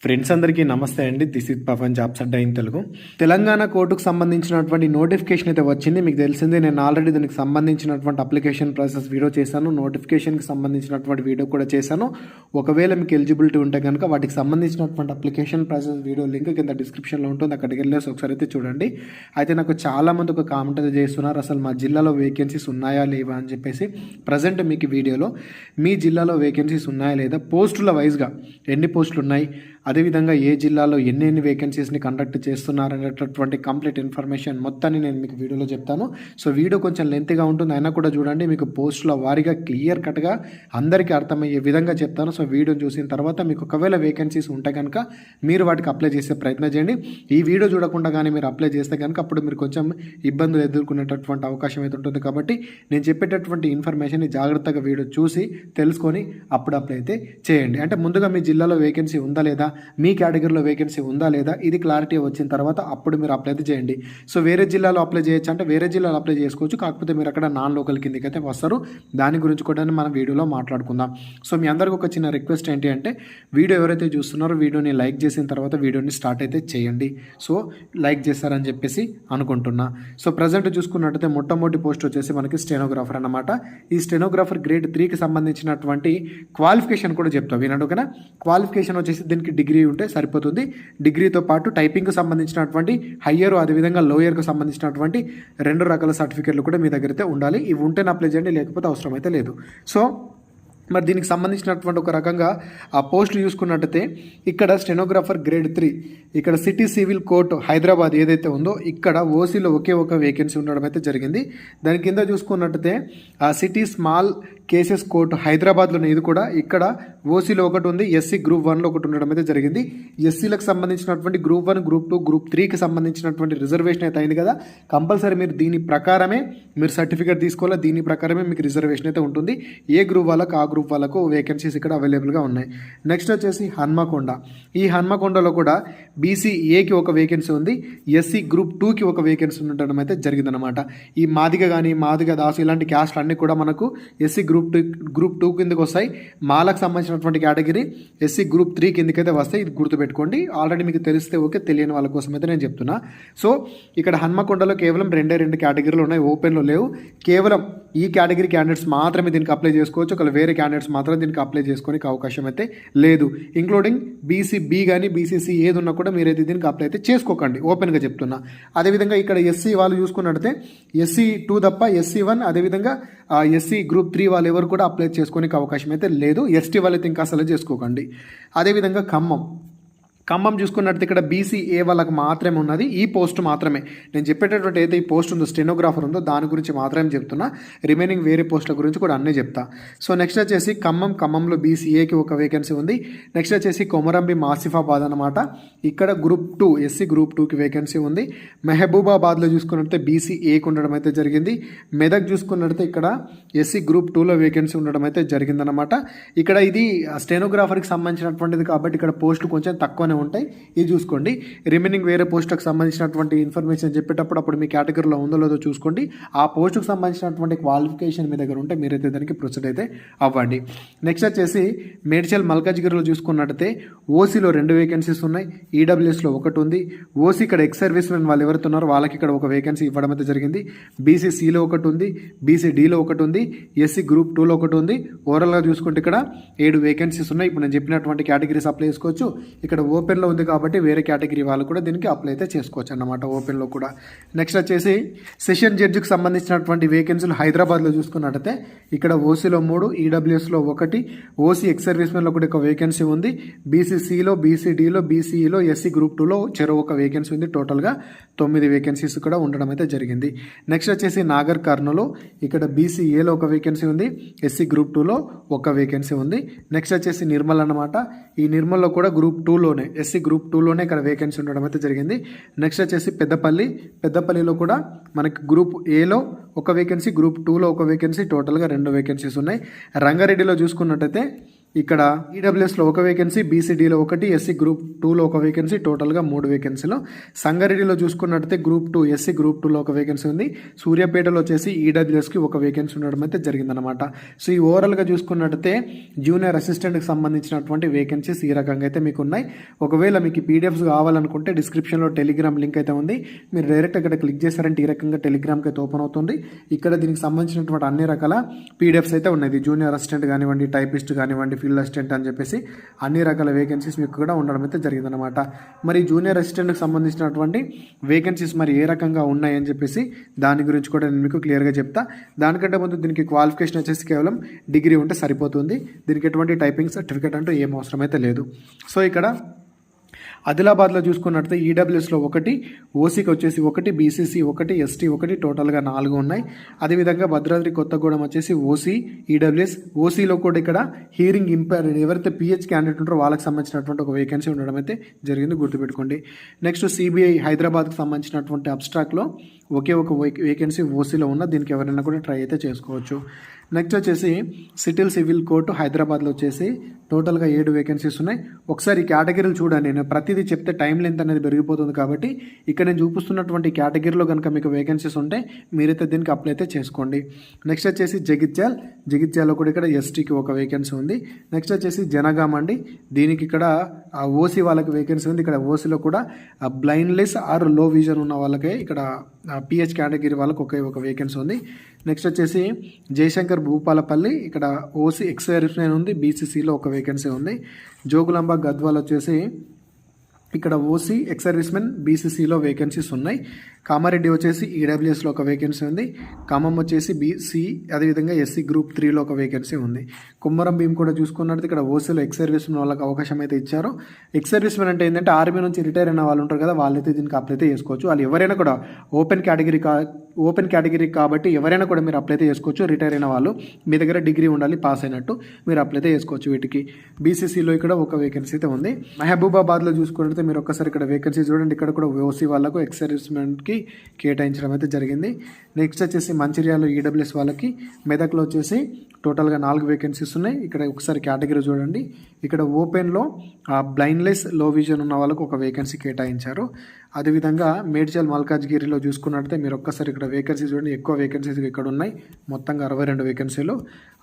Friends అందరికీ నమస్తే అండి. This is Pavan jobs Adda in Telugu. Telangana కోర్టుకు సంబంధించినటువంటి నోటిఫికేషన్ అయితే వచ్చింది. మీకు తెలిసిందే, నేను ఆల్రెడీ దానికి సంబంధించినటువంటి అప్లికేషన్ ప్రాసెస్ వీడియో చేశాను, నోటిఫికేషన్కి సంబంధించినటువంటి వీడియో కూడా చేశాను. ఒకవేళ మీకు ఎలిజిబిలిటీ ఉంటే కనుక వాటికి సంబంధించినటువంటి అప్లికేషన్ ప్రాసెస్ వీడియో లింక్ కింద డిస్క్రిప్షన్లో ఉంటుంది, అక్కడికి వెళ్ళేసి ఒకసారి అయితే చూడండి. అయితే నాకు చాలామంది ఒక కామెంట్ అయితే చేస్తున్నారు, అసలు మా జిల్లాలో వేకెన్సీస్ ఉన్నాయా లేవా అని చెప్పేసి. ప్రజెంట్ మీకు వీడియోలో మీ జిల్లాలో వేకెన్సీస్ ఉన్నాయా లేదా, పోస్టుల వైజ్గా ఎన్ని పోస్టులు ఉన్నాయి, అదేవిధంగా ఏ జిల్లాలో ఎన్ని వేకెన్సీస్ని కండక్ట్ చేస్తున్నారనేటటువంటి కంప్లీట్ ఇన్ఫర్మేషన్ మొత్తాన్ని నేను మీకు వీడియోలో చెప్తాను. సో వీడియో కొంచెం లెంత్గా ఉంటుంది, అయినా కూడా చూడండి, మీకు పోస్టుల వారీగా క్లియర్ కట్గా అందరికీ అర్థమయ్యే విధంగా చెప్తాను. సో వీడియో చూసిన తర్వాత మీకు ఒకవేళ వేకెన్సీస్ ఉంటే కనుక మీరు వాటికి అప్లై చేసే ప్రయత్నం చేయండి. ఈ వీడియో చూడకుండా కానీ మీరు అప్లై చేస్తే కనుక అప్పుడు మీరు కొంచెం ఇబ్బందులు ఎదుర్కొనేటటువంటి అవకాశం అయితే ఉంటుంది. కాబట్టి నేను చెప్పేటటువంటి ఇన్ఫర్మేషన్ని జాగ్రత్తగా వీడియో చూసి తెలుసుకొని అప్పుడు అప్లై అయితే చేయండి. అంటే ముందుగా మీ జిల్లాలో వేకెన్సీ ఉందా లేదా, మీ కేటగిరీలో వేకెన్సీ ఉందా లేదా, ఇది క్లారిటీ వచ్చిన తర్వాత అప్పుడు మీరు అప్లై అయితే చేయండి. సో వేరే జిల్లాలో అప్లై చేయొచ్చు అంటే వేరే జిల్లాలో అప్లై చేసుకోవచ్చు, కాకపోతే మీరు అక్కడ నాన్ లోకల్ కిందకి అయితే వస్తారు. దాని గురించి కూడా మనం వీడియోలో మాట్లాడుకుందాం. సో మీ అందరికీ ఒక చిన్న రిక్వెస్ట్ ఏంటి అంటే, వీడియో ఎవరైతే చూస్తున్నారో వీడియోని లైక్ చేసిన తర్వాత వీడియోని స్టార్ట్ అయితే చేయండి. సో లైక్ చేస్తారని చెప్పేసి అనుకుంటున్నా. సో ప్రజెంట్ చూసుకున్నట్టయితే మొట్టమొదటి పోస్ట్ వచ్చేసి మనకి స్టెనోగ్రాఫర్ అన్నమాట. ఈ స్టెనోగ్రాఫర్ గ్రేడ్ 3కి సంబంధించినటువంటి క్వాలిఫికేషన్ కూడా చెప్తాం, వినండి ఓకేనా. క్వాలిఫికేషన్ వచ్చేసి దీనికి డిగ్రీ ఉంటే సరిపోతుంది. డిగ్రీతో పాటు టైపింగ్కి సంబంధించినటువంటి హయ్యర్ అదేవిధంగా లోయర్కు సంబంధించినటువంటి 2 రకాల సర్టిఫికేట్లు కూడా మీ దగ్గర అయితే ఉండాలి. ఇవి ఉంటేనే అప్లై చేయండి, లేకపోతే అవసరం అయితే లేదు. సో మరి దీనికి సంబంధించినటువంటి ఒక రకంగా ఆ పోస్టులు చూసుకున్నట్టయితే ఇక్కడ స్టెనోగ్రాఫర్ గ్రేడ్ 3, ఇక్కడ సిటీ సివిల్ కోర్టు హైదరాబాద్ ఏదైతే ఉందో ఇక్కడ ఓసీలో ఒకే ఒక వేకెన్సీ ఉండడం అయితే జరిగింది. దాని కింద చూసుకున్నట్టయితే ఆ సిటీ స్మాల్ కేసెస్ కోర్టు హైదరాబాద్లోనే ఇది కూడా ఇక్కడ ఓసీలో ఒకటి ఉంది, ఎస్సీ గ్రూప్ 1లో ఒకటి ఉండడం అయితే జరిగింది. ఎస్సీలకు సంబంధించినటువంటి గ్రూప్ 1, గ్రూప్ 2, గ్రూప్ 3కి సంబంధించినటువంటి రిజర్వేషన్ అయితే అయింది కదా. కంపల్సరీ మీరు దీని ప్రకారమే మీరు సర్టిఫికేట్ తీసుకోవాలి, దీని ప్రకారమే మీకు రిజర్వేషన్ అయితే ఉంటుంది. ఏ గ్రూప్ వాళ్ళకు ఆ గ్రూప్ వాళ్ళకు వేకెన్సీస్ ఇక్కడ అవైలబుల్గా ఉన్నాయి. నెక్స్ట్ వచ్చేసి హన్మకొండ. ఈ హన్మకొండలో కూడా బీసీఏకి ఒక వేకెన్సీ ఉంది, ఎస్సీ గ్రూప్ 2కి ఒక వేకెన్సీ ఉండడం అయితే జరిగిందనమాట. ఈ మాదిగ కానీ మాదిగ దాసు ఇలాంటి క్యాస్ట్లు అన్నీ కూడా మనకు ఎస్సీ గ్రూప్ 2 కిందకి వస్తాయి. మాలకు సంబంధించినటువంటి కేటగిరీ ఎస్సీ గ్రూప్ 3 కిందకైతే వస్తాయి. ఇది గుర్తుపెట్టుకోండి, ఆల్రెడీ మీకు తెలిస్తే ఓకే, తెలియని వాళ్ళ కోసం అయితే నేను చెప్తున్నా. సో ఇక్కడ హన్మకొండలో కేవలం 2 కేటగిరీలు ఉన్నాయి, ఓపెన్లో లేవు. కేవలం ఈ కేటగిరీ క్యాండిడేట్స్ మాత్రమే దీనికి అప్లై చేసుకోవచ్చు, ఒకవేళ వేరే క్యాండిడేట్స్ మాత్రం దీనికి అప్లై చేసుకోనికి అవకాశం అయితే లేదు. ఇంక్లూడింగ్ బీసీబీ కానీ బీసీసీ ఏది ఉన్నా కూడా మీరైతే దీనికి అప్లై అయితే చేసుకోకండి, ఓపెన్గా చెప్తున్నా. అదేవిధంగా ఇక్కడ ఎస్సీ వాళ్ళు చూసుకున్నట్టయితే ఎస్సీ 2 తప్ప ఎస్సీ 1 అదేవిధంగా ఎస్సీ గ్రూప్ 3 వాళ్ళు ఎవరు కూడా అప్లై చేసుకోనికి అవకాశం అయితే లేదు. ఎస్టీ వాళ్ళైతే ఇంకా అసలు చేసుకోకండి. అదేవిధంగా ఖమ్మం చూసుకున్నట్టు ఇక్కడ బీసీఏ వాళ్ళకి మాత్రమే ఉన్నది, ఈ పోస్ట్ మాత్రమే. నేను చెప్పేటటువంటి అయితే ఈ పోస్ట్ ఉందో స్టెనోగ్రాఫర్ ఉందో దాని గురించి మాత్రమే చెప్తున్నా, రిమైనింగ్ వేరే పోస్టుల గురించి కూడా అన్నీ చెప్తా. సో నెక్స్ట్ వచ్చేసి ఖమ్మంలో బీసీఏకి ఒక వేకెన్సీ ఉంది. నెక్స్ట్ వచ్చేసి కొమరంబి ఆసిఫాబాద్ అనమాట, ఇక్కడ గ్రూప్ 2 ఎస్సీ గ్రూప్ 2కి వేకెన్సీ ఉంది. మహబూబాబాద్లో చూసుకున్నట్టే బీసీఏకి ఉండడం అయితే జరిగింది. మెదక్ చూసుకున్నట్టే ఇక్కడ ఎస్సీ గ్రూప్ 2లో వేకెన్సీ ఉండడం అయితే జరిగిందనమాట. ఇక్కడ ఇది స్టెనోగ్రాఫర్కి సంబంధించినటువంటిది కాబట్టి ఇక్కడ పోస్టులు కొంచెం తక్కువనే ఉంటాయి, ఇది చూసుకోండి. రిమైనింగ్ వేరే పోస్టులకు సంబంధించినటువంటి ఇన్ఫర్మేషన్ చెప్పేటప్పుడు అప్పుడు మీ కేటగిరీలో ఉందో లేదో చూసుకోండి. ఆ పోస్టుకు సంబంధించినటువంటి క్వాలిఫికేషన్ మీ దగ్గర ఉంటే మీరైతే దానికి ప్రొసీడ్ అయితే అవ్వండి. నెక్స్ట్ వచ్చేసి మేడ్చల్ మల్కాజ్గిరిలో చూసుకున్నట్టయితే ఓసీలో 2 వేకెన్సీస్ ఉన్నాయి, ఈడబ్ల్యూఎస్లో ఒకటి ఉంది. ఓసీ ఇక్కడ ఎక్స్ సర్వీస్ మెన్ వాళ్ళు ఎవరైతే ఉన్నారో వాళ్ళకి ఇక్కడ ఒక వేకెన్సీ ఇవ్వడం అయితే జరిగింది. బీసీసీలో ఒకటి ఉంది, బీసీడీలో ఒకటి ఉంది, ఎస్సీ గ్రూప్ 2లో ఒకటి ఉంది. ఓవరాల్గా చూసుకుంటే ఇక్కడ 7 వేకెన్సీస్ ఉన్నాయి. ఇప్పుడు నేను చెప్పినటువంటి కేటగిరీస్ అప్లై చేసుకోవచ్చు. ఇక్కడ ఓపెన్లో ఉంది కాబట్టి వేరే కేటగిరీ వాళ్ళు కూడా దీనికి అప్లై అయితే చేసుకోవచ్చు అన్నమాట, ఓపెన్లో కూడా. నెక్స్ట్ వచ్చేసి సెషన్ జడ్జికి సంబంధించినటువంటి వేకెన్సీలు హైదరాబాద్లో చూసుకున్నట్టయితే ఇక్కడ ఓసీలో 3, ఈడబ్ల్యూఎస్లో 1, ఓసీ ఎక్స్ సర్వీస్ మెన్లో కూడా ఒక వేకెన్సీ ఉంది. బీసీసీలో, బీసీడీలో, బీసీఈలో, ఎస్సీ గ్రూప్ 2లో చెరో ఒక వేకెన్సీ ఉంది. టోటల్గా 9 వేకెన్సీస్ కూడా ఉండడం అయితే జరిగింది. నెక్స్ట్ వచ్చేసి నాగర్ కర్నూలు, ఇక్కడ బీసీఏలో ఒక వేకెన్సీ ఉంది, ఎస్సీ గ్రూప్ 2లో ఒక వేకెన్సీ ఉంది. నెక్స్ట్ వచ్చేసి నిర్మల్ అన్నమాట, ఈ నిర్మల్లో కూడా గ్రూప్ 2లోనే ఎస్సీ గ్రూప్ 2లోనే ఇక్కడ వేకెన్సీ ఉండడం అయితే జరిగింది. నెక్స్ట్ వచ్చేసి పెద్దపల్లిలో కూడా మనకి గ్రూప్ ఏలో ఒక వేకెన్సీ, గ్రూప్ 2లో ఒక వేకెన్సీ, టోటల్గా 2 వేకెన్సీస్ ఉన్నాయి. రంగారెడ్డిలో చూసుకున్నట్టయితే ఇక్కడ ఈడబ్ల్యూఎస్లో ఒక వేకెన్సీ, బీసీడీలో ఒకటి, ఎస్సీ గ్రూప్ 2లో ఒక వేకెన్సీ, టోటల్గా 3 వేకెన్సీలు. సంగారెడ్డిలో చూసుకున్నట్టయితే గ్రూప్ 2 ఎస్సీ గ్రూప్ 2లో ఒక వేకెన్సీ ఉంది. సూర్యాపేటలో వచ్చేసి ఈడబ్ల్యూఎస్కి ఒక వేకెన్సీ ఉండడం అయితే జరిగిందనమాట. సో ఈ ఓవరాల్గా చూసుకున్నట్టయితే జూనియర్ అసిస్టెంట్కి సంబంధించినటువంటి వేకెన్సీస్ ఈ రకంగా అయితే మీకు ఉన్నాయి. ఒకవేళ మీకు పీడిఎఫ్స్ కావాలనుకుంటే డిస్క్రిప్షన్లో టెలిగ్రామ్ లింక్ అయితే ఉంది. మీరు డైరెక్ట్ అక్కడ క్లిక్ చేశారంటే ఈ రకంగా టెలిగ్రామ్కి అయితే ఓపెన్ అవుతుంది. ఇక్కడ దీనికి సంబంధించినటువంటి అన్ని రకాల పీడిఎఫ్స్ అయితే ఉన్నాయి. జూనియర్ అసిస్టెంట్ కానివ్వండి, టైపిస్ట్ కానివ్వండి, ఫీల్డ్ అసిస్టెంట్ అని చెప్పేసి అన్ని రకాల వేకెన్సీస్ మీకు కూడా ఉండడం అయితే జరిగిందనమాట. మరి జూనియర్ అసిస్టెంట్కి సంబంధించినటువంటి వేకెన్సీస్ మరి ఏ రకంగా ఉన్నాయని చెప్పేసి దాని గురించి కూడా నేను మీకు క్లియర్గా చెప్తా. దానికంటే ముందు దీనికి క్వాలిఫికేషన్ వచ్చేసి కేవలం డిగ్రీ ఉంటే సరిపోతుంది. దీనికి ఎటువంటి టైపింగ్ సర్టిఫికేట్ అంటూ ఏం అవసరం అయితే లేదు. సో ఇక్కడ ఆదిలాబాద్లో చూసుకున్నట్లయితే ఈడబ్ల్యూఎస్లో 1, ఓసీకి వచ్చేసి 1, బీసీసీ 1, ఎస్టీ 1, టోటల్గా 4 ఉన్నాయి. అదేవిధంగా భద్రాద్రి కొత్తగూడెం వచ్చేసి ఓసీ, ఈడబ్ల్యూఎస్, ఓసీలో కూడా ఇక్కడ హియరింగ్ ఇంపైర్డ్ ఎవరైతే పిహెచ్ క్యాండిడేట్ ఉంటారో వాళ్ళకి సంబంధించినటువంటి ఒక వేకెన్సీ ఉండడం అయితే జరిగింది, గుర్తుపెట్టుకోండి. నెక్స్ట్ సిబిఐ హైదరాబాద్కి సంబంధించినటువంటి అబ్స్ట్రాక్ట్లో ఒకే ఒక వేకెన్సీ ఓసీలో ఉన్న, దీనికి ఎవరైనా కూడా ట్రై అయితే చేసుకోవచ్చు. నెక్స్ట్ వచ్చేసి సివిల్ కోర్టు హైదరాబాద్లో వచ్చేసి టోటల్గా 7 వేకెన్సీస్ ఉన్నాయి. ఒకసారి ఈ కేటగిరీలు చూడండి, నేను ప్రతిదీ చెప్తే టైం లెంత్ అనేది పెరిగిపోతుంది కాబట్టి ఇక్కడ నేను చూపిస్తున్నటువంటి కేటగిరీలో కనుక మీకు వేకెన్సీస్ ఉంటే మీరైతే దీనికి అప్లై అయితే చేసుకోండి. నెక్స్ట్ వచ్చేసి జగిత్యాలలో కూడా ఇక్కడ ఎస్టీకి ఒక వేకెన్సీ ఉంది. నెక్స్ట్ వచ్చేసి జనగాం అండి, దీనికి ఇక్కడ ఓసీ వాళ్ళకి వేకెన్సీ ఉంది. ఇక్కడ ఓసీలో కూడా బ్లైండ్లెస్ ఆర్ లో విజన్ ఉన్న వాళ్ళకే ఇక్కడ పిహెచ్ కేటగిరీ వాళ్ళకి ఒక వేకెన్సీ ఉంది. నెక్స్ట్ వచ్చేసి జయశంకర్ భూపాలపల్లి, ఇక్కడ ఓసీ ఎక్స్-సర్వీస్మెన్ ఉంది, బీసీసీలో ఒక వేకెన్సీ ఉంది. జోగులాంబ గద్వాల్ వచ్చేసి ఇక్కడ ఓసీ ఎక్స్-సర్వీస్మెన్, బీసీసీలో వేకెన్సీస్ ఉన్నాయి. కామారెడ్డి వచ్చేసి ఈడబ్ల్యూఎస్లో ఒక వేకెన్సీ ఉంది. ఖమ్మం వచ్చేసి బీసీ, అదేవిధంగా ఎస్సీ గ్రూప్ 3లో ఒక వేకెన్సీ ఉంది. కుమ్మరం భీం కూడా చూసుకున్నట్టు ఇక్కడ ఓసీలో ఎక్స్-సర్వీస్మెన్ వాళ్ళకి అవకాశం అయితే ఇచ్చారు. ఎక్స్-సర్వీస్మెన్ అంటే ఏంటంటే ఆర్మీ నుంచి రిటైర్ అయిన వాళ్ళు ఉంటారు కదా, వాళ్ళైతే దీనికి అప్లై అయితే చేసుకోవచ్చు. వాళ్ళు ఎవరైనా కూడా ఓపెన్ కేటగిరీ కాబట్టి ఎవరైనా కూడా మీరు అప్లై అయితే చేసుకోవచ్చు. రిటైర్ అయిన వాళ్ళు, మీ దగ్గర డిగ్రీ ఉండాలి, పాస్ అయినట్టు మీరు అప్లై అయితే చేసుకోవచ్చు వీటికి. బీసీసీలో ఇక్కడ ఒక వేకెన్సీ అయితే ఉంది. మహబూబాబాద్లో చూసుకుంటే మీరు ఒక్కసారి ఇక్కడ వేకెన్సీ చూడండి, ఇక్కడ కూడా ఓసీ వాళ్ళకు ఎక్స్-సర్వీస్మెన్కి కేటాయించడం అయితే జరిగింది. నెక్స్ట్ వచ్చేసి మంచిర్యాలలో ఈడబ్ల్యూఎస్ వాళ్ళకి, మెదక్లో వచ్చేసి టోటల్గా 4 వేకెన్సీస్ ఉన్నాయి. ఇక్కడ ఒకసారి కేటగిరీ చూడండి, ఇక్కడ ఓపెన్లో బ్లైండ్లెస్ లో విజన్ ఉన్న వాళ్ళకు ఒక వేకెన్సీ కేటాయించారు. అదేవిధంగా మేడ్చల్ మల్కాజ్గిరిలో చూసుకున్నట్లయితే మీరు ఒక్కసారి ఇక్కడ వేకెన్సీ చూడండి, ఎక్కువ వేకెన్సీస్ ఇక్కడ ఉన్నాయి, మొత్తంగా 62 వేకెన్సీలు.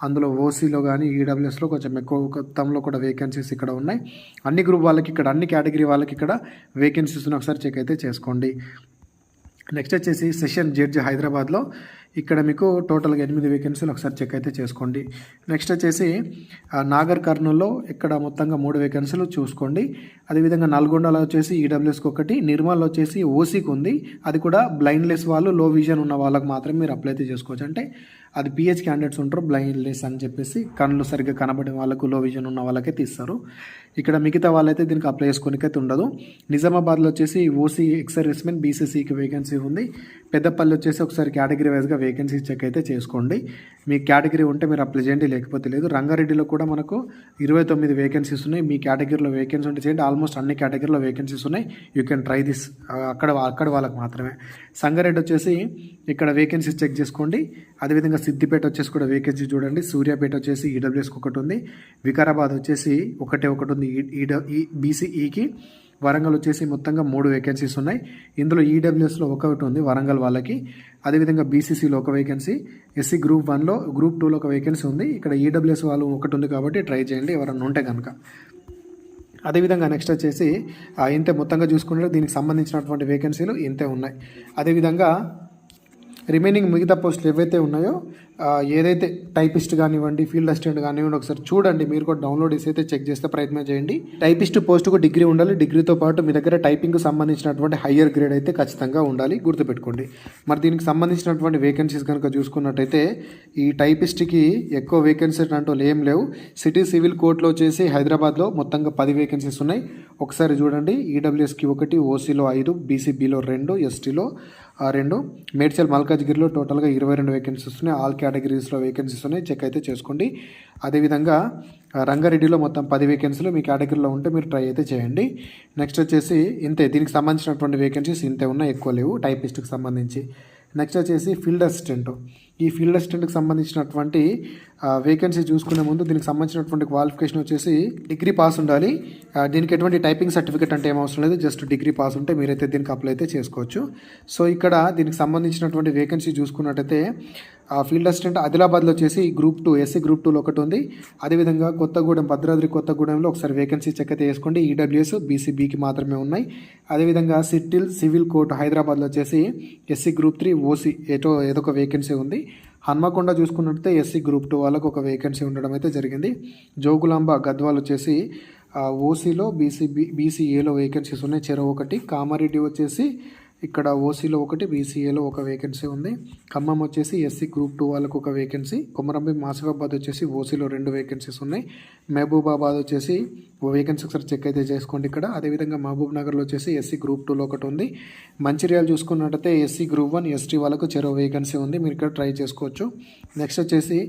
అందులో ఓసీలో కానీ ఈడబ్ల్యూఎస్లో కొంచెం ఎక్కువ మొత్తంలో కూడా వేకెన్సీస్ ఇక్కడ ఉన్నాయి. అన్ని గ్రూప్ వాళ్ళకి ఇక్కడ, అన్ని కేటగిరీ వాళ్ళకి ఇక్కడ వేకెన్సీస్ని ఒకసారి చెక్ అయితే చేసుకోండి. నెక్స్ట్ వచ్చేసి సెషన్ జడ్జి హైదరాబాద్లో ఇక్కడ మీకు టోటల్గా 8 వేకెన్సీలు ఒకసారి చెక్ అయితే చేసుకోండి. నెక్స్ట్ వచ్చేసి నాగర్ కర్నూల్లో ఇక్కడ మొత్తంగా 3 వేకెన్సీలు చూసుకోండి. అదేవిధంగా నల్గొండలో వచ్చేసి ఈడబ్ల్యూఎస్కి 1, నిర్మల్లో వచ్చేసి ఓసీకి ఉంది, అది కూడా బ్లైండ్లెస్ వాళ్ళు, లో విజన్ ఉన్న వాళ్ళకి మాత్రమే మీరు అప్లై అయితే చేసుకోవచ్చు. అంటే అది పిహెచ్ క్యాండిడేట్స్ ఉంటారు, బ్లైండ్లెస్ అని చెప్పేసి కళ్ళు సరిగ్గా కనబడే వాళ్ళకు, లో విజన్ ఉన్న వాళ్ళకే తీస్తారు. ఇక్కడ మిగతా వాళ్ళైతే దీనికి అప్లై చేసుకోనికైతే ఉండదు. నిజామాబాద్లో వచ్చేసి ఓసీ ఎక్స్-సర్వీస్మెన్, బీసీసీకి వేకెన్సీ ఉంది. పెద్దపల్లి వచ్చేసి ఒకసారి కేటగిరీ వైజ్గా వేకెన్సీ చెక్ అయితే చేసుకోండి. మీ కేటగిరీ ఉంటే మీరు అప్లై చేయండి, లేకపోతే లేదు. రంగారెడ్డిలో కూడా మనకు 29 వేకెన్సీస్ ఉన్నాయి. మీ కేటగిరీలో వేకెన్సీ ఉంటే చేయండి. ఆల్మోస్ట్ అన్ని కేటగిరీలో వేకెన్సీస్ ఉన్నాయి. You can try this. అక్కడ వాళ్ళకి మాత్రమే. సంగారెడ్డి వచ్చేసి ఇక్కడ వేకెన్సీస్ చెక్ చేసుకోండి. అదేవిధంగా సిద్దిపేట వచ్చేసి కూడా వేకెన్సీ చూడండి. సూర్యాపేట వచ్చేసి ఈడబ్ల్యూఎస్కి 1 ఉంది. వికారాబాద్ వచ్చేసి ఒకటి ఉంది బీసీఈకి. వరంగల్ వచ్చేసి మొత్తంగా 3 వేకెన్సీస్ ఉన్నాయి. ఇందులో ఈడబ్ల్యూఎస్లో 1 ఉంది వరంగల్ వాళ్ళకి. అదేవిధంగా బీసీసీలో 1 వేకెన్సీ, ఎస్సీ గ్రూప్ 1లో, గ్రూప్ 2లో 1 వేకెన్సీ ఉంది. ఇక్కడ ఈడబ్ల్యూఎస్ వాళ్ళు 1 ఉంది కాబట్టి ట్రై చేయండి ఎవరన్నా ఉంటే కనుక. అదేవిధంగా నెక్స్ట్ వచ్చేసి ఇంతే మొత్తంగా చూసుకుంటే దీనికి సంబంధించినటువంటి వేకెన్సీలు ఇంతే ఉన్నాయి. అదేవిధంగా రిమైనింగ్ మిగతా పోస్టులు ఏవైతే ఉన్నాయో ఏదైతే టైపిస్ట్ కానివ్వండి, ఫీల్డ్ అసిస్టెంట్ కానివ్వండి, ఒకసారి చూడండి. మీరు కూడా డౌన్లోడ్ చేసి అయితే చెక్ చేస్తే ప్రయత్నం చేయండి. టైపిస్ట్ పోస్టుకు డిగ్రీ ఉండాలి. డిగ్రీతో పాటు మీ దగ్గర టైపింగ్కి సంబంధించినటువంటి హయ్యర్ గ్రేడ్ అయితే ఖచ్చితంగా ఉండాలి, గుర్తుపెట్టుకోండి. మరి దీనికి సంబంధించినటువంటి వేకెన్సీస్ కనుక చూసుకున్నట్టయితే ఈ టైపిస్ట్కి ఎక్కువ వేకెన్సీస్ అంటూ ఏం లేవు. సివిల్ కోర్టులో వచ్చేసి హైదరాబాద్లో మొత్తంగా 10 వేకెన్సీస్ ఉన్నాయి. ఒకసారి చూడండి. ఈడబ్ల్యూఎస్కి 1, ఓసీలో 5, బీసీబీలో 2, ఎస్టీలో 2, మేడ్చల్ మల్కాజ్గిరిలో టోటల్గా 22 వేకెన్సీస్ ఉన్నాయి. ఆల్ కేటగిరీస్లో వేకెన్సీస్ ఉన్నాయి, చెక్ అయితే చేసుకోండి. అదేవిధంగా రంగారెడ్డిలో మొత్తం 10 వేకెన్సీలు మీ కేటగిరీలో ఉంటే మీరు ట్రై అయితే చేయండి. నెక్స్ట్ వచ్చేసి ఇంతే, దీనికి సంబంధించినటువంటి వేకెన్సీస్ ఇంతే ఉన్నాయి, ఎక్కువ లేవు టైపిస్ట్కి సంబంధించి. నెక్స్ట్ వచ్చేసి ఫీల్డ్ అసిస్టెంట్. ఈ ఫీల్డ్ అసిస్టెంట్కి సంబంధించినటువంటి వేకెన్సీ చూసుకునే ముందు దీనికి సంబంధించినటువంటి క్వాలిఫికేషన్ వచ్చేసి డిగ్రీ పాస్ ఉండాలి. దీనికి ఎటువంటి టైపింగ్ సర్టిఫికేట్ అంటే ఏం అవసరం లేదు, జస్ట్ డిగ్రీ పాస్ ఉంటే మీరైతే దీనికి అప్లై అయితే చేసుకోవచ్చు. సో ఇక్కడ దీనికి సంబంధించినటువంటి వేకెన్సీ చూసుకున్నట్టయితే ఫీల్డ్ అసిస్టెంట్ ఆదిలాబాద్లో వచ్చేసి గ్రూప్ 2 ఎస్సీ గ్రూప్ 2లో ఒకటి ఉంది. అదేవిధంగా కొత్తగూడెం భద్రాద్రి కొత్తగూడెంలో ఒకసారి వేకెన్సీ చెక్ అయితే వేసుకోండి. ఈడబ్ల్యూఎస్ బీసీబీకి మాత్రమే ఉన్నాయి. అదేవిధంగా సివిల్ కోర్టు హైదరాబాద్లో వచ్చేసి ఎస్సీ గ్రూప్ 3 ఓసీ ఏదో ఒక వేకెన్సీ ఉంది. హన్మకొండ చూసుకున్నట్లయితే ఎస్సీ గ్రూప్ 2 వాళ్ళకు ఒక వేకెన్సీ ఉండడం అయితే జరిగింది. జోగులాంబ గద్వాల్ వచ్చేసి ఓసీలో బీసీఏలో వేకెన్సీస్ ఉన్నాయి, చెరో ఒకటి. కామారెడ్డి వచ్చేసి ఇక్కడ ఓసీలో ఒకటి, బీసీఏలో ఒక వేకెన్సీ ఉంది. ఖమ్మం వచ్చేసి ఎస్సీ గ్రూప్ 2 వాళ్ళకు ఒక వేకెన్సీ. కొమరంభీం ఆసిఫాబాద్ వచ్చేసి ఓసీలో 2 వేకెన్సీస్ ఉన్నాయి. మహబూబాబాద్ వచ్చేసి వేకెన్సీ ఒకసారి చెక్ అయితే చేసుకోండి ఇక్కడ. అదేవిధంగా మహబూబ్ నగర్లో వచ్చేసి ఎస్సీ గ్రూప్ 2లో ఒకటి ఉంది. మంచిర్యాల చూసుకున్నట్టయితే ఎస్సీ గ్రూప్ 1 ఎస్టీ వాళ్ళకు చెరో వేకెన్సీ ఉంది, మీరు ఇక్కడ ట్రై చేసుకోవచ్చు. నెక్స్ట్ వచ్చేసి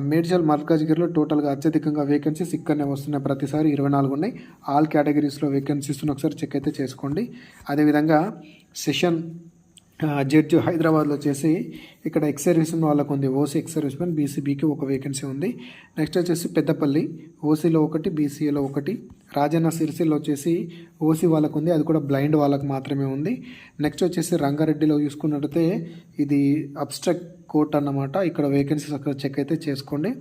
మేడ్చల్ మల్కాజ్గిరిలో టోటల్గా అత్యధికంగా వేకెన్సీస్ ఇక్కడనే వస్తున్నాయి, ప్రతిసారి 24 ఉన్నాయి. ఆల్ కేటగిరీస్లో వేకెన్సీస్ ఒకసారి చెక్ అయితే చేసుకోండి. అదేవిధంగా సెషన్ జడ్జి హైదరాబాద్లో వచ్చేసి ఇక్కడ ఎక్స్ సర్వీస్మెన్ వాళ్ళకు ఉంది, ఓసీ ఎక్స్ సర్వీస్మెన్ బీసీబీకి ఒక వేకెన్సీ ఉంది. నెక్స్ట్ వచ్చేసి పెద్దపల్లి ఓసీలో ఒకటి, బీసీఏలో ఒకటి. రాజన్న సిరిసిల్లో వచ్చేసి ఓసీ వాళ్ళకు ఉంది, అది కూడా బ్లైండ్ వాళ్ళకు మాత్రమే ఉంది. నెక్స్ట్ వచ్చేసి రంగారెడ్డిలో చూసుకున్నట్టయితే ఇది అబ్స్ట్రాక్ట్ కోర్ట్ అన్నమాట, ఇక్కడ వేకెన్సీస్ అక్కడ చెక్ అయితే చేసుకోండి.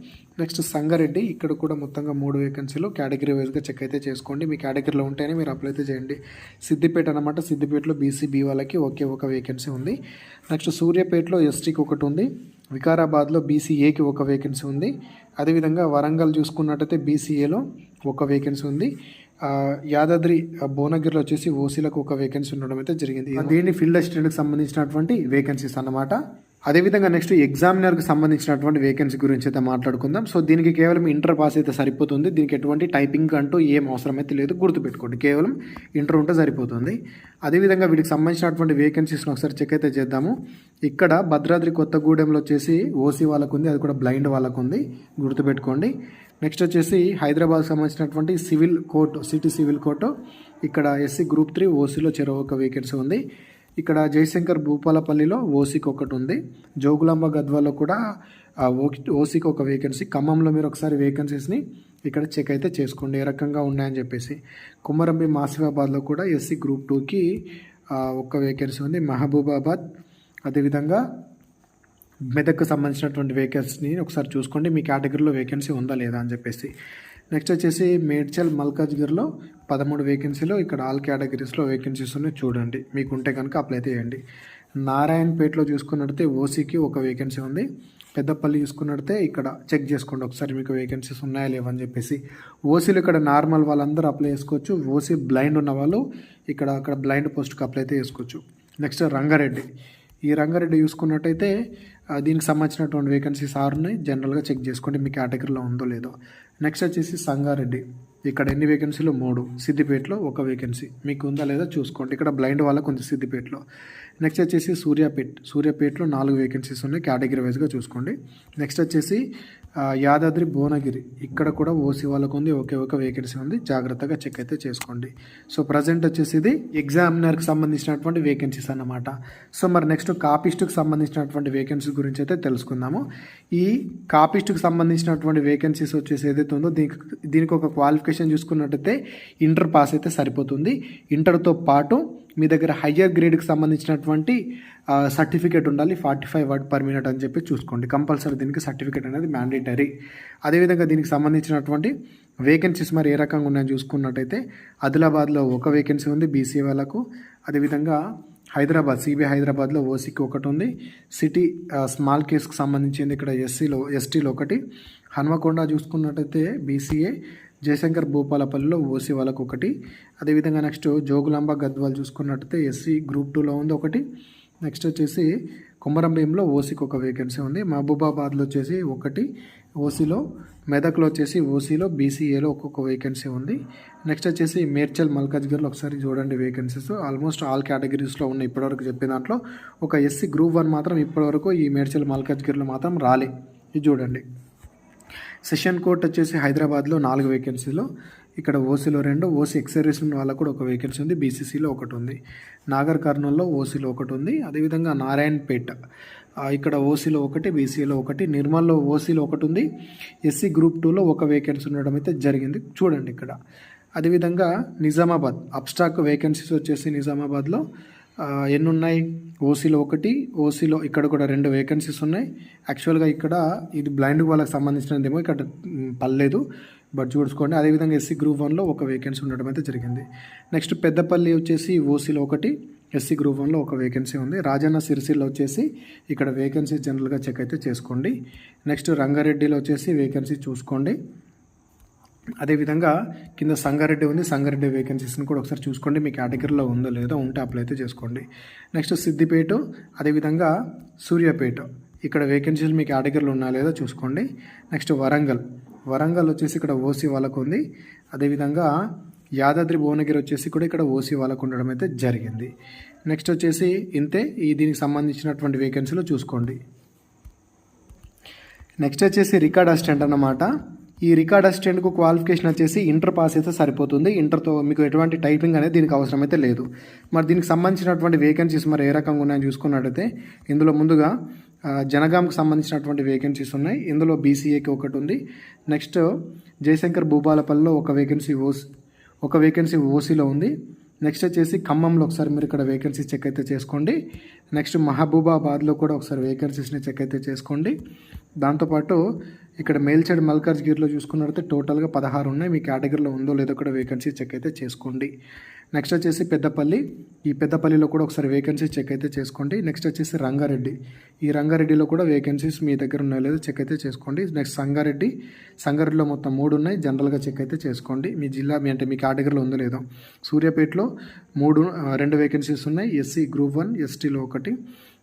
నెక్స్ట్ సంగారెడ్డి, ఇక్కడ కూడా మొత్తంగా 3 వేకెన్సీలు కేటగిరీ వైజ్గా చెక్ అయితే చేసుకోండి. మీ కేటగిరీలో ఉంటేనే మీరు అప్లై అయితే చేయండి. సిద్దిపేట అన్నమాట, సిద్దిపేటలో బీసీబీ వాళ్ళకి ఒక వేకెన్సీ ఉంది. నెక్స్ట్ సూర్యాపేటలో ఎస్టీకి ఒకటి ఉంది. వికారాబాద్లో బీసీఏకి ఒక వేకెన్సీ ఉంది. అదేవిధంగా వరంగల్ చూసుకున్నట్టయితే బీసీఏలో ఒక వేకెన్సీ ఉంది. యాదాద్రి భువనగిరిలో వచ్చేసి ఓసీలకు ఒక వేకెన్సీ ఉండడం అయితే జరిగింది. దీన్ని ఫీల్డ్ అసిస్టెంట్కి సంబంధించినటువంటి వేకెన్సీస్ అన్నమాట. అదేవిధంగా నెక్స్ట్ ఎగ్జామినర్కి సంబంధించినటువంటి వేకెన్సీ గురించి అయితే మాట్లాడుకుందాం. సో దీనికి కేవలం ఇంటర్ పాస్ అయితే సరిపోతుంది, దీనికి ఎటువంటి టైపింగ్ అంటూ ఏం అవసరం అయితే లేదు, గుర్తుపెట్టుకోండి, కేవలం ఇంటర్ ఉంటే సరిపోతుంది. అదేవిధంగా వీటికి సంబంధించినటువంటి వేకెన్సీస్ని ఒకసారి చెక్ అయితే చేద్దాము. ఇక్కడ భద్రాద్రి కొత్తగూడెంలో వచ్చేసి ఓసీ వాళ్ళకు ఉంది, అది కూడా బ్లైండ్ వాళ్ళకు ఉంది, గుర్తుపెట్టుకోండి. నెక్స్ట్ వచ్చేసి హైదరాబాద్కి సంబంధించినటువంటి civil court, city civil court, ఇక్కడ ఎస్సీ గ్రూప్ 3 ఓసీలో చెరో ఒక వేకెన్సీ ఉంది. ఇక్కడ జయశంకర్ భూపాలపల్లిలో ఓసీకి ఒకటి ఉంది. జోగులాంబ గద్వాల్లో కూడా ఓసీకి ఒక వేకెన్సీ. ఖమ్మంలో మీరు ఒకసారి వేకెన్సీస్ని ఇక్కడ చెక్ అయితే చేసుకోండి ఏ రకంగా ఉన్నాయని చెప్పేసి. కొమరంభీం ఆసిఫాబాద్లో కూడా ఎస్సీ గ్రూప్ 2కి ఒక వేకెన్సీ ఉంది. మహబూబాబాద్, అదేవిధంగా మెదక్కు సంబంధించినటువంటి వేకెన్సీని ఒకసారి చూసుకోండి, మీ కేటగిరీలో వేకెన్సీ ఉందా లేదా అని చెప్పేసి. నెక్స్ట్ వచ్చేసి మేడ్చల్ మల్కాజ్గిరిలో 13 వేకెన్సీలో ఇక్కడ ఆల్ కేటగిరీస్లో వేకెన్సీస్ ఉన్నాయి, చూడండి, మీకు ఉంటే కనుక అప్లై చేయండి. నారాయణపేటలో చూసుకున్నట్టయితే ఓసీకి ఒక వేకెన్సీ ఉంది. పెద్దపల్లి చూసుకున్నట్టయితే ఇక్కడ చెక్ చేసుకోండి ఒకసారి మీకు వేకెన్సీస్ ఉన్నాయా లేవని చెప్పేసి. ఓసీలు ఇక్కడ నార్మల్ వాళ్ళందరూ అప్లై చేసుకోవచ్చు, ఓసీ బ్లైండ్ ఉన్న వాళ్ళు అక్కడ బ్లైండ్ పోస్ట్కి అప్లై అయితే చేసుకోవచ్చు. నెక్స్ట్ రంగారెడ్డి, ఈ రంగారెడ్డి చూసుకున్నట్టయితే దీనికి సంబంధించినటువంటి వేకెన్సీస్ 6 ఉన్నాయి, జనరల్గా చెక్ చేసుకోండి మీ కేటగిరీలో ఉందో లేదో. నెక్స్ట్ వచ్చేసి సంగారెడ్డి, ఇక్కడ ఎన్ని వేకెన్సీలు 3. సిద్దిపేటలో ఒక వేకెన్సీ, మీకు ఉందా లేదా చూసుకోండి, ఇక్కడ బ్లైండ్ వాళ్ళకు ఉంది సిద్దిపేటలో. నెక్స్ట్ వచ్చేసి సూర్యాపేటలో 4 వేకెన్సీస్ ఉన్నాయి, కేటగిరీ వైజ్గా చూసుకోండి. నెక్స్ట్ వచ్చేసి యాదాద్రి భువనగిరి, ఇక్కడ కూడా ఓసీ వాళ్ళకు ఉంది, ఒక వేకెన్సీ ఉంది, జాగ్రత్తగా చెక్ అయితే చేసుకోండి. సో ప్రజెంట్ వచ్చేసి ఇది ఎగ్జామినర్కి సంబంధించినటువంటి వేకెన్సీస్ అన్నమాట. సో మరి నెక్స్ట్ కాపిస్ట్కి సంబంధించినటువంటి వేకెన్సీ గురించి అయితే తెలుసుకుందాము. ఈ కాపిస్ట్కి సంబంధించినటువంటి వేకెన్సీస్ వచ్చేసి ఏదైతే ఉందో దీనికి ఒక క్వాలిఫికేషన్ చూసుకున్నట్టయితే ఇంటర్ పాస్ అయితే సరిపోతుంది. ఇంటర్తో పాటు మీ దగ్గర హయ్యర్ గ్రేడ్కి సంబంధించినటువంటి సర్టిఫికేట్ ఉండాలి, 45 వర్డ్ పర్ మినిట్ అని చెప్పి చూసుకోండి, కంపల్సరీ దీనికి సర్టిఫికేట్ అనేది మ్యాండేటరీ. అదేవిధంగా దీనికి సంబంధించినటువంటి వేకెన్సీస్ మరి ఏ రకంగా ఉన్నాయని చూసుకున్నట్టయితే ఆదిలాబాద్లో ఒక వేకెన్సీ ఉంది బీసీ వాళ్ళకు. అదేవిధంగా సిబిఐ హైదరాబాద్లో ఓసీకి ఒకటి ఉంది. సిటీ స్మాల్ కేస్కి సంబంధించింది ఇక్కడ ఎస్టీలో ఒకటి. హన్మకొండ చూసుకున్నట్టయితే బీసీఏ. జయశంకర్ భూపాలపల్లిలో ఓసీ వాళ్ళకు ఒకటి. అదేవిధంగా నెక్స్ట్ జోగులాంబ గద్వాల్ చూసుకున్నట్టయితే ఎస్సీ గ్రూప్ 2లో ఉంది ఒకటి. నెక్స్ట్ వచ్చేసి కొమరంభీంలో ఓసీకి ఒక వేకెన్సీ ఉంది. మహబూబాబాద్లో వచ్చేసి ఒకటి ఓసీలో. మెదక్లో వచ్చేసి ఓసీలో బీసీఏలో ఒక్కొక్క వేకెన్సీ ఉంది. నెక్స్ట్ వచ్చేసి మేడ్చల్ మల్కాజ్గిరిలో ఒకసారి చూడండి వేకెన్సీస్ ఆల్మోస్ట్ ఆల్ కేటగిరీస్లో ఉన్నాయి. ఇప్పటివరకు చెప్పిన దాంట్లో ఒక ఎస్సీ గ్రూప్ 1 మాత్రం ఇప్పటివరకు ఈ మేడ్చల్ మల్కాజ్గిరిలో మాత్రం రాలే, ఇది చూడండి. సెషన్ కోర్ట్ వచ్చేసి హైదరాబాద్లో 4 వేకెన్సీలో. ఇక్కడ ఓసీలో 2, ఓసీ ఎక్సర్వీస్ ఉన్న వాళ్ళకు కూడా ఒక వేకెన్సీ ఉంది, బీసీసీలో ఒకటి ఉంది. నాగర్ కర్నూల్లో ఓసీలో ఒకటి ఉంది. అదేవిధంగా నారాయణపేట ఇక్కడ ఓసీలో ఒకటి, బీసీలో ఒకటి, నిర్మల్లో ఓసీలో ఒకటి ఉంది. ఎస్సీ గ్రూప్ 2లో ఒక వేకెన్సీ ఉండడం అయితే జరిగింది, చూడండి ఇక్కడ. అదేవిధంగా నిజామాబాద్ అబ్స్ట్రాక్ వేకెన్సీస్ వచ్చేసి నిజామాబాద్లో ఎన్ని ఉన్నాయి, ఓసీలో ఒకటి, ఓసీలో ఇక్కడ కూడా 2 వేకెన్సీస్ ఉన్నాయి. యాక్చువల్గా ఇక్కడ ఇది బ్లైండ్ వాళ్ళకి సంబంధించినదేమో ఇక్కడ పర్లేదు, బట్ చూసుకోండి. అదేవిధంగా ఎస్సీ గ్రూప్ 1లో ఒక వేకెన్సీ ఉండడం అయితే జరిగింది. నెక్స్ట్ పెద్దపల్లి వచ్చేసి ఓసీలో ఒకటి, ఎస్సీ గ్రూప్ 1లో ఒక వేకెన్సీ ఉంది. రాజన్న సిరిసిల్ల వచ్చేసి ఇక్కడ వేకెన్సీ జనరల్గా చెక్ అయితే చేసుకోండి. నెక్స్ట్ రంగారెడ్డిలో వచ్చేసి వేకెన్సీ చూసుకోండి. అదేవిధంగా కింద సంగారెడ్డి ఉంది, సంగారెడ్డి వేకెన్సీస్ని కూడా ఒకసారి చూసుకోండి, మీ కేటగిరీలో ఉందో లేదో, ఉంటే అప్లై అయితే చేసుకోండి. నెక్స్ట్ సిద్దిపేట, అదేవిధంగా సూర్యాపేట ఇక్కడ వేకెన్సీలు మీ కేటగిరీలో ఉన్నా లేదో చూసుకోండి. నెక్స్ట్ వరంగల్ వచ్చేసి ఇక్కడ ఓసీ వాళ్ళకు ఉంది. అదేవిధంగా యాదాద్రి భువనగిరి వచ్చేసి కూడా ఇక్కడ ఓసీ వాళ్ళకు ఉండడం అయితే జరిగింది. నెక్స్ట్ వచ్చేసి ఇంతే, దీనికి సంబంధించినటువంటి వేకెన్సీలు చూసుకోండి. నెక్స్ట్ వచ్చేసి రికార్డ్ అసిస్టెంట్ అన్నమాట. ఈ రికార్డ్ అసిస్టెంట్కు క్వాలిఫికేషన్ వచ్చేసి ఇంటర్ పాస్ అయితే సరిపోతుంది. ఇంటర్తో మీకు ఎటువంటి టైపింగ్ అనేది దీనికి అవసరం అయితే లేదు. మరి దీనికి సంబంధించినటువంటి వేకెన్సీస్ మరి ఏ రకంగా ఉన్నాయని చూసుకున్నట్టయితే ఇందులో ముందుగా జనగాంకి సంబంధించినటువంటి వేకెన్సీస్ ఉన్నాయి. ఇందులో బీసీఏకి ఒకటి ఉంది. నెక్స్ట్ జయశంకర్ భూపాలపల్లిలో ఒక వేకెన్సీ ఓసీలో ఉంది. నెక్స్ట్ వచ్చేసి ఖమ్మంలో ఒకసారి మీరు ఇక్కడ వేకెన్సీ చెక్ అయితే చేసుకోండి. నెక్స్ట్ మహబూబాబాద్లో కూడా ఒకసారి వేకెన్సీస్ని చెక్ అయితే చేసుకోండి. దాంతోపాటు ఇక్కడ మేల్చెడ్ మల్కాజ్గిరిలో చూసుకున్నట్లయితే టోటల్గా 16 ఉన్నాయి. మీ కేటగిరీలో ఉందో లేదో కూడా వేకెన్సీ చెక్ అయితే చేసుకోండి. నెక్స్ట్ వచ్చేసి పెద్దపల్లిలో కూడా ఒకసారి వేకెన్సీ చెక్ అయితే చేసుకోండి. నెక్స్ట్ వచ్చేసి రంగారెడ్డిలో కూడా వేకెన్సీస్ మీ దగ్గర ఉన్నాయో లేదో చెక్ అయితే చేసుకోండి. నెక్స్ట్ సంగారెడ్డిలో మొత్తం 3 ఉన్నాయి, జనరల్గా చెక్ అయితే చేసుకోండి. మీ జిల్లా అంటే మీ కేటగిరీలో ఉందో లేదో. సూర్యాపేటలో 2 వేకెన్సీస్ ఉన్నాయి, ఎస్సీ గ్రూప్ 1, ఎస్టీలో ఒకటి.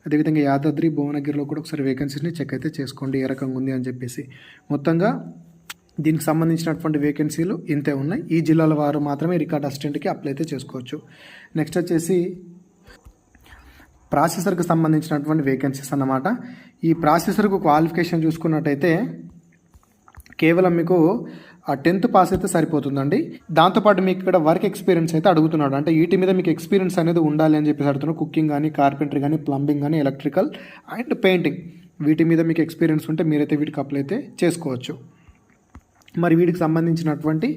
అదేవిధంగా యాదాద్రి భువనగిరిలో కూడా ఒకసారి వేకెన్సీని చెక్ అయితే చేసుకోండి ఏ రకంగా ఉంది అని చెప్పేసి. మొత్తంగా దీనికి సంబంధించినటువంటి వేకెన్సీలు ఇంతే ఉన్నాయి. ఈ జిల్లాల వారు మాత్రమే రికార్డ్ అసిస్టెంట్కి అప్లై అయితే చేసుకోవచ్చు. నెక్స్ట్ వచ్చేసి ప్రాసెసర్కి సంబంధించినటువంటి వేకెన్సీస్ అన్నమాట. ఈ ప్రాసెసర్కు క్వాలిఫికేషన్ చూసుకున్నట్టయితే కేవలం మీకు 10th పాస్ అయితే సరిపోతుందండి. దాంతోపాటు మీకు ఇక్కడ వర్క్ ఎక్స్పీరియన్స్ అయితే అడుగుతున్నాడు, అంటే వీటి మీద మీకు ఎక్స్పీరియన్స్ అనేది ఉండాలి అని చెప్పేసి అడుగుతున్నాడు. కుకింగ్ కానీ, కార్పెంటరీ కానీ, ప్లంబింగ్ కానీ, ఎలక్ట్రికల్ అండ్ పెయింటింగ్, వీటి మీద మీకు ఎక్స్పీరియన్స్ ఉంటే మీరైతే వీటికి అప్లై అయితే చేసుకోవచ్చు. మరి వీటికి సంబంధించినటువంటి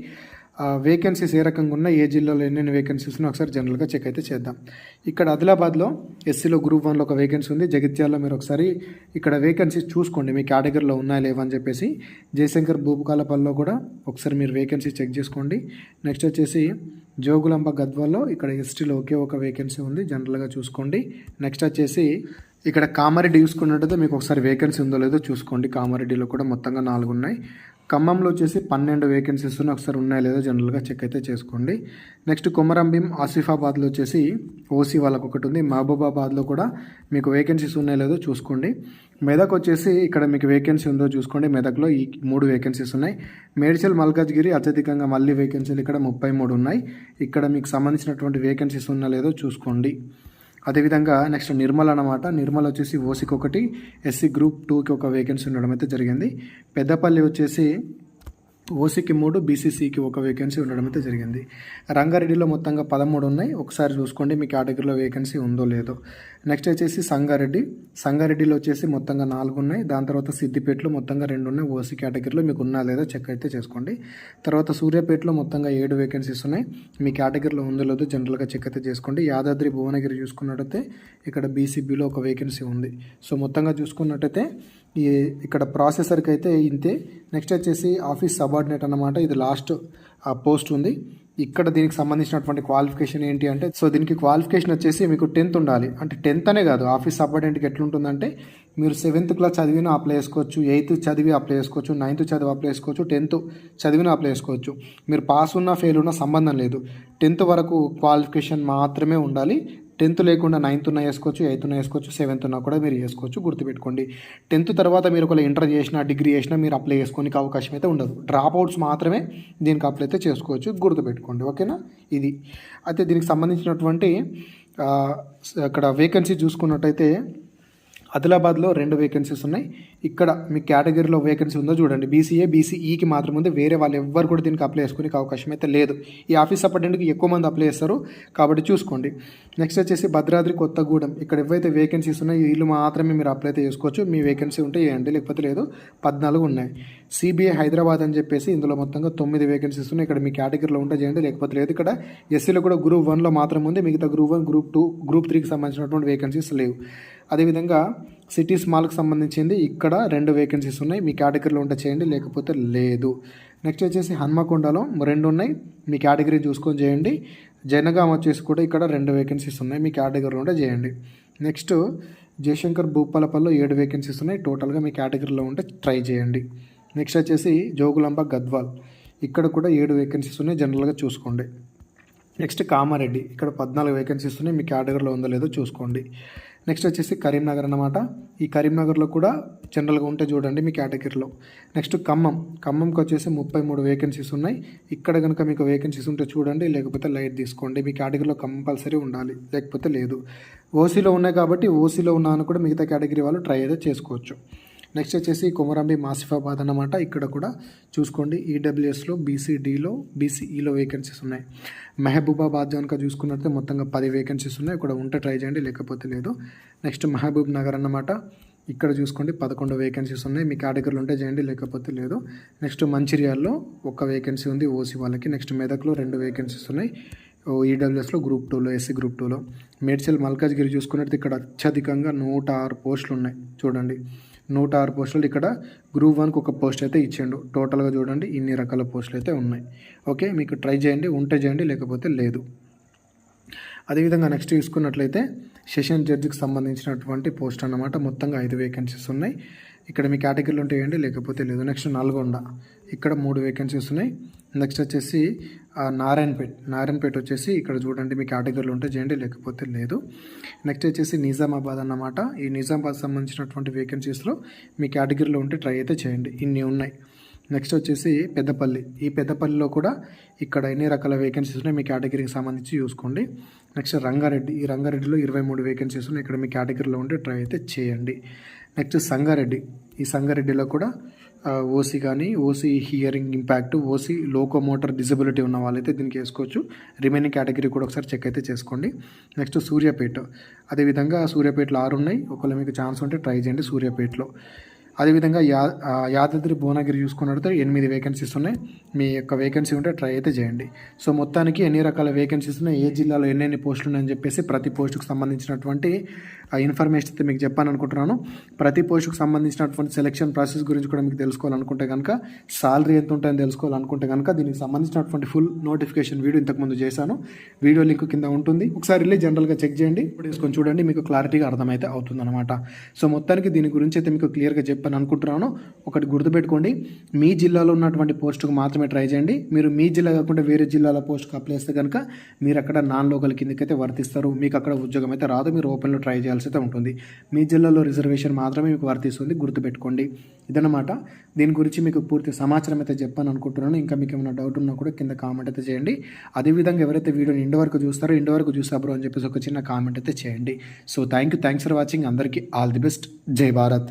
వేకెన్సీస్ ఏ రకంగా ఉన్నాయి, ఏ జిల్లాలో ఎన్ని వేకెన్సీస్ ఉన్నాయి ఒకసారి జనరల్గా చెక్ అయితే చేద్దాం. ఇక్కడ ఆదిలాబాద్లో ఎస్సీలో గ్రూప్ 1లో ఒక వేకెన్సీ ఉంది. జగిత్యాలలో మీరు ఒకసారి ఇక్కడ వేకెన్సీస్ చూసుకోండి మీ కేటగిరీలో ఉన్నాయా లేవా అని చెప్పేసి. జయశంకర్ భూపాలపల్లిలో కూడా ఒకసారి మీరు వేకెన్సీ చెక్ చేసుకోండి. నెక్స్ట్ వచ్చేసి జోగులాంబ గద్వాల్లో ఇక్కడ ఎస్టీలో ఒకే ఒక వేకెన్సీ ఉంది, జనరల్గా చూసుకోండి. నెక్స్ట్ వచ్చేసి ఇక్కడ కామారెడ్డి చూసుకున్నట్టయితే మీకు ఒకసారి వేకెన్సీ ఉందో లేదో చూసుకోండి. కామారెడ్డిలో కూడా మొత్తంగా 4 ఉన్నాయి. ఖమ్మంలో వచ్చేసి 12 వేకెన్సీస్ ఉన్నాయి, ఒకసారి ఉన్నాయో లేదో జనరల్గా చెక్ అయితే చేసుకోండి. నెక్స్ట్ కొమరంభీం ఆసిఫాబాద్లో వచ్చేసి ఓసీ వాళ్ళకు ఒకటి ఉంది. మహబూబాబాద్లో కూడా మీకు వేకెన్సీస్ ఉన్నాయో లేదో చూసుకోండి. మెదక్ వచ్చేసి ఇక్కడ మీకు వేకెన్సీ ఉందో చూసుకోండి. మెదక్లో ఈ 3 వేకెన్సీస్ ఉన్నాయి. మేడ్చల్ మల్కాజ్గిరి అత్యధికంగా మళ్ళీ వేకెన్సీలు ఇక్కడ 33 ఉన్నాయి. ఇక్కడ మీకు సంబంధించినటువంటి వేకెన్సీస్ ఉన్నా లేదో చూసుకోండి. అదేవిధంగా నెక్స్ట్ నిర్మల్ అన్నమాట. నిర్మల్ వచ్చేసి ఓసీకి ఒకటి, ఎస్సీ గ్రూప్ 2కి ఒక వేకెన్సీ ఉండడం అయితే జరిగింది. పెద్దపల్లి వచ్చేసి ఓసీకి 3, బీసీసీకి ఒక వేకెన్సీ ఉండడం అయితే జరిగింది. రంగారెడ్డిలో మొత్తంగా 13 ఉన్నాయి, ఒకసారి చూసుకోండి మీ కేటగిరీలో వేకెన్సీ ఉందో లేదో. నెక్స్ట్ వచ్చేసి సంగారెడ్డిలో వచ్చేసి మొత్తంగా 4 ఉన్నాయి. దాని తర్వాత సిద్దిపేటలో మొత్తంగా 2 ఉన్నాయి, ఓసీ కేటగిరీలో మీకు ఉన్నా లేదో చెక్ అయితే చేసుకోండి. తర్వాత సూర్యాపేటలో మొత్తంగా 7 వేకెన్సీస్ ఉన్నాయి, మీ కేటగిరీలో ఉందో లేదో జనరల్గా చెక్ అయితే చేసుకోండి. యాదాద్రి భువనగిరి చూసుకున్నట్టయితే ఇక్కడ బీసీబీలో ఒక వేకెన్సీ ఉంది. సో మొత్తంగా చూసుకున్నట్టయితే ఇక్కడ ప్రాసెసర్కి అయితే ఇంతే. నెక్స్ట్ వచ్చేసి ఆఫీస్ సబార్డినేట్ అన్నమాట, ఇది లాస్ట్ పోస్ట్ ఉంది. ఇక్కడ దీనికి సంబంధించినటువంటి క్వాలిఫికేషన్ ఏంటి అంటే, సో దీనికి క్వాలిఫికేషన్ వచ్చేసి మీకు 10th ఉండాలి. అంటే 10th అనే కాదు, ఆఫీస్ సబార్డినేట్కి ఎట్లుంటుందంటే మీరు 7th క్లాస్ చదివిన అప్లై చేసుకోవచ్చు, 8th చదివి అప్లై చేసుకోవచ్చు, 9th చదివి అప్లై చేసుకోవచ్చు, 10th చదివిన అప్లై చేసుకోవచ్చు. మీరు పాస్ ఉన్నా ఫెయిల్ ఉన్నా సంబంధం లేదు, 10th వరకు క్వాలిఫికేషన్ మాత్రమే ఉండాలి. 10th లేకుండా 9th ఉన్నా వేసుకోవచ్చు, 8th ఉన్నా వేసుకోవచ్చు, 7th ఉన్నా కూడా మీరు వేసుకోవచ్చు. గుర్తుపెట్టుకోండి, 10th తర్వాత మీరు ఒకవేళ ఇంటర్ చేసినా, డిగ్రీ చేసినా మీరు అప్లై చేసుకోనికి అవకాశం అయితే ఉండదు. డ్రాప్ అవుట్స్ మాత్రమే దీనికి అప్లై అయితే చేసుకోవచ్చు. గుర్తుపెట్టుకోండి, ఓకేనా. ఇది అయితే దీనికి సంబంధించినటువంటి అక్కడ వేకెన్సీ చూసుకున్నట్టయితే ఆదిలాబాద్లో 2 వేకెన్సీస్ ఉన్నాయి. ఇక్కడ మీ కేటగిరీలో వేకెన్సీ ఉందో చూడండి. బీసీఏ, బీసీఈకి మాత్రం ఉంది. వేరే వాళ్ళు ఎవ్వరు కూడా దీనికి అప్లై చేసుకునే అవకాశం అయితే లేదు. ఈ ఆఫీస్ అపార్టెంట్కి ఎక్కువ మంది అప్లై చేస్తారు కాబట్టి చూసుకోండి. నెక్స్ట్ వచ్చేసి భద్రాద్రి కొత్తగూడెం. ఇక్కడ ఏవైతే వేకెన్సీస్ ఉన్నాయో వీళ్ళు మాత్రమే మీరు అప్లై అయితే చేసుకోవచ్చు. మీ వేకెన్సీ ఉంటే చేయండి, లేకపోతే లేదు. 14 ఉన్నాయి. సిబిఐ హైదరాబాద్ అని చెప్పేసి ఇందులో మొత్తంగా 9 వేకెన్సీస్ ఉన్నాయి. ఇక్కడ మీ కేటగిరీలో ఉంటే చేయండి, లేకపోతే లేదు. ఇక్కడ ఎస్సీలో కూడా గ్రూప్ 1లో మాత్రం ఉంది. మిగతా గ్రూప్ 1, గ్రూప్ 2, గ్రూప్ 3కి సంబంధించినటువంటి వేకెన్సీస్ లేవు. అదేవిధంగా సిటీ స్మాల్కి సంబంధించింది ఇక్కడ 2 వేకెన్సీస్ ఉన్నాయి. మీ కేటగిరీలో ఉంటే చేయండి, లేకపోతే లేదు. నెక్స్ట్ వచ్చేసి హన్మకొండలో 2 ఉన్నాయి. మీ కేటగిరీ చూసుకొని చేయండి. జనగాం వచ్చేసి కూడా ఇక్కడ 2 వేకెన్సీస్ ఉన్నాయి. మీ కేటగిరీలో ఉంటే చేయండి. నెక్స్ట్ జయశంకర్ భూపాలపల్లిలో 7 వేకెన్సీస్ ఉన్నాయి. టోటల్గా మీ కేటగిరీలో ఉంటే ట్రై చేయండి. నెక్స్ట్ వచ్చేసి జోగులాంబ గద్వాల్. ఇక్కడ కూడా 7 వేకెన్సీస్ ఉన్నాయి. జనరల్గా చూసుకోండి. నెక్స్ట్ కామారెడ్డి. ఇక్కడ 14 వేకెన్సీస్ ఉన్నాయి. మీ కేటగిరీలో ఉందో లేదో చూసుకోండి. నెక్స్ట్ వచ్చేసి కరీంనగర్ అన్నమాట. ఈ కరీంనగర్లో కూడా జనరల్గా ఉంటే చూడండి మీ కేటగిరీలో. నెక్స్ట్ ఖమ్మంకి వచ్చేసి 33 వేకెన్సీస్ ఉన్నాయి. ఇక్కడ కనుక మీకు వేకెన్సీస్ ఉంటే చూడండి, లేకపోతే లైట్ తీసుకోండి. మీ కేటగిరీలో కంపల్సరీ ఉండాలి, లేకపోతే లేదు. ఓసీలో ఉన్నాయి కాబట్టి ఓసీలో ఉన్నాను కూడా మిగతా కేటగిరీ వాళ్ళు ట్రై అయితే చేసుకోవచ్చు. నెక్స్ట్ వచ్చేసి కొమరంబి మాసిఫాబాద్ అన్నమాట. ఇక్కడ కూడా చూసుకోండి. ఈడబ్ల్యూఎస్లో, బీసీడీలో, బీసీఈలో వేకెన్సీస్ ఉన్నాయి. మహబూబాబాద్ కనుక చూసుకున్నట్లయితే మొత్తంగా 10 వేకెన్సీస్ ఉన్నాయి. ఇక్కడ ఉంటే ట్రై చేయండి, లేకపోతే లేదు. నెక్స్ట్ మహబూబ్ నగర్ అన్నమాట. ఇక్కడ చూసుకోండి 11 వేకెన్సీస్ ఉన్నాయి. మీ కేటగిరీలో ఉంటే చేయండి, లేకపోతే లేదు. నెక్స్ట్ మంచిర్యాలలో 1 వేకెన్సీ ఉంది ఓసీ వాళ్ళకి. నెక్స్ట్ మెదక్లో 2 వేకెన్సీస్ ఉన్నాయి. ఈడబ్ల్యూఎస్లో గ్రూప్ 2లో, ఎస్సీ గ్రూప్ 2లో. మేడ్చల్ మల్కాజ్గిరి చూసుకున్నట్టు ఇక్కడ అత్యధికంగా 106 పోస్టులు ఉన్నాయి. చూడండి 106 పోస్టులు. ఇక్కడ గ్రూప్ 1కి 1 పోస్ట్ అయితే ఇచ్చిండు. టోటల్గా చూడండి ఇన్ని రకాల పోస్టులు అయితే ఉన్నాయి. ఓకే, మీకు ట్రై చేయండి, ఉంటే చేయండి, లేకపోతే లేదు. అదేవిధంగా నెక్స్ట్ చూసుకున్నట్లయితే సెషన్ జడ్జికి సంబంధించినటువంటి పోస్ట్ అన్నమాట. మొత్తంగా 5 వేకెన్సీస్ ఉన్నాయి. ఇక్కడ మీ కేటగిరీలో ఉంటే వేయండి, లేకపోతే లేదు. నెక్స్ట్ నల్గొండ. ఇక్కడ 3 వేకెన్సీస్ ఉన్నాయి. నెక్స్ట్ వచ్చేసి నారాయణపేట వచ్చేసి ఇక్కడ చూడండి మీ కేటగిరీలో ఉంటే చేయండి, లేకపోతే లేదు. నెక్స్ట్ వచ్చేసి నిజామాబాద్ అన్నమాట. ఈ నిజామాబాద్ సంబంధించినటువంటి వేకెన్సీస్లో మీ కేటగిరీలో ఉంటే ట్రై అయితే చేయండి. ఇన్ని ఉన్నాయి. నెక్స్ట్ వచ్చేసి పెద్దపల్లి. ఈ పెద్దపల్లిలో కూడా ఇక్కడ ఎన్ని రకాల వేకెన్సీస్ ఉన్నాయి మీ కేటగిరీకి సంబంధించి చూసుకోండి. నెక్స్ట్ రంగారెడ్డి. ఈ రంగారెడ్డిలో 23 వేకెన్సీస్ ఉన్నాయి. ఇక్కడ మీ కేటగిరీలో ఉంటే ట్రై అయితే చేయండి. నెక్స్ట్ సంగారెడ్డి. ఈ సంగారెడ్డిలో కూడా ఓసీ కానీ, OC hearing impact, OC locomotor disability ఉన్న వాళ్ళైతే దీనికి వేసుకోవచ్చు. రిమైనింగ్ కేటగిరీ కూడా ఒకసారి చెక్ అయితే చేసుకోండి. నెక్స్ట్ సూర్యాపేట. అదేవిధంగా సూర్యాపేటలో 6 ఉన్నాయి. ఒకవేళ మీకు ఛాన్స్ ఉంటే ట్రై చేయండి సూర్యాపేటలో. అదేవిధంగా యాదాద్రి భువనగిరి చూసుకున్నట్లయితే 8 వేకెన్సీస్ ఉన్నాయి. మీ యొక్క వేకెన్సీ ఉంటే ట్రై అయితే చేయండి. సో మొత్తానికి ఎన్ని రకాల వేకెన్సీస్ ఉన్నాయి, ఏ జిల్లాలో ఎన్ని పోస్టులు ఉన్నాయని చెప్పేసి ప్రతి పోస్టుకు సంబంధించినటువంటి ఇన్ఫర్మేషన్ అయితే మీకు చెప్పాను అనుకుంటున్నాను. ప్రతి పోస్టుకు సంబంధించినటువంటి సెలెక్షన్ ప్రాసెస్ గురించి కూడా మీకు తెలుసుకోవాలనుకుంటే కనుక, సాలరీ ఎంత ఉంటుందని తెలుసుకోవాలనుకుంటే కనుక దీనికి సంబంధించినటువంటి ఫుల్ నోటిఫికేషన్ వీడియో ఇంతకుముందు చేశాను. వీడియో లింక్ కింద ఉంటుంది. ఒకసారి వెళ్ళి జనరల్గా చెక్ చేయండి, ఇప్పుడు వేసుకొని చూడండి, మీకు క్లారిటీగా అర్థమైతే అవుతుందన్నమాట. సో మొత్తానికి దీని గురించి అయితే మీకు క్లియర్గా చెప్పాను అనుకుంటున్నాను. ఒకటి గుర్తుపెట్టుకోండి, మీ జిల్లాలో ఉన్నటువంటి పోస్టుకు మాత్రమే ట్రై చేయండి. మీరు మీ జిల్లా కాకుండా వేరే జిల్లాల పోస్టుకు అప్లై చేస్తే కనుక మీరు అక్కడ నాన్ లోకల్ కిందకైతే వర్తిస్తారు. మీకు అక్కడ ఉద్యోగం అయితే రాదు. మీరు ఓపెన్లో ట్రై చేయాల్సి అయితే ఉంటుంది. మీ జిల్లాలో రిజర్వేషన్ మాత్రమే మీకు వర్తిస్తుంది. గుర్తుపెట్టుకోండి. ఇదన్నమాట. దీని గురించి మీకు పూర్తి సమాచారం అయితే చెప్పాను అనుకుంటున్నాను. ఇంకా మీకు ఏమైనా డౌట్ ఉన్నా కూడా కింద కామెంట్ అయితే చేయండి. అదేవిధంగా ఎవరైతే వీడియోని ఇంటి వరకు చూస్తారో, ఇంటి వరకు చూసాబ్రో అని చెప్పేసి ఒక చిన్న కామెంట్ అయితే చేయండి. So thanks for watching. అందరికీ ఆల్ ది బెస్ట్. జై భారత్.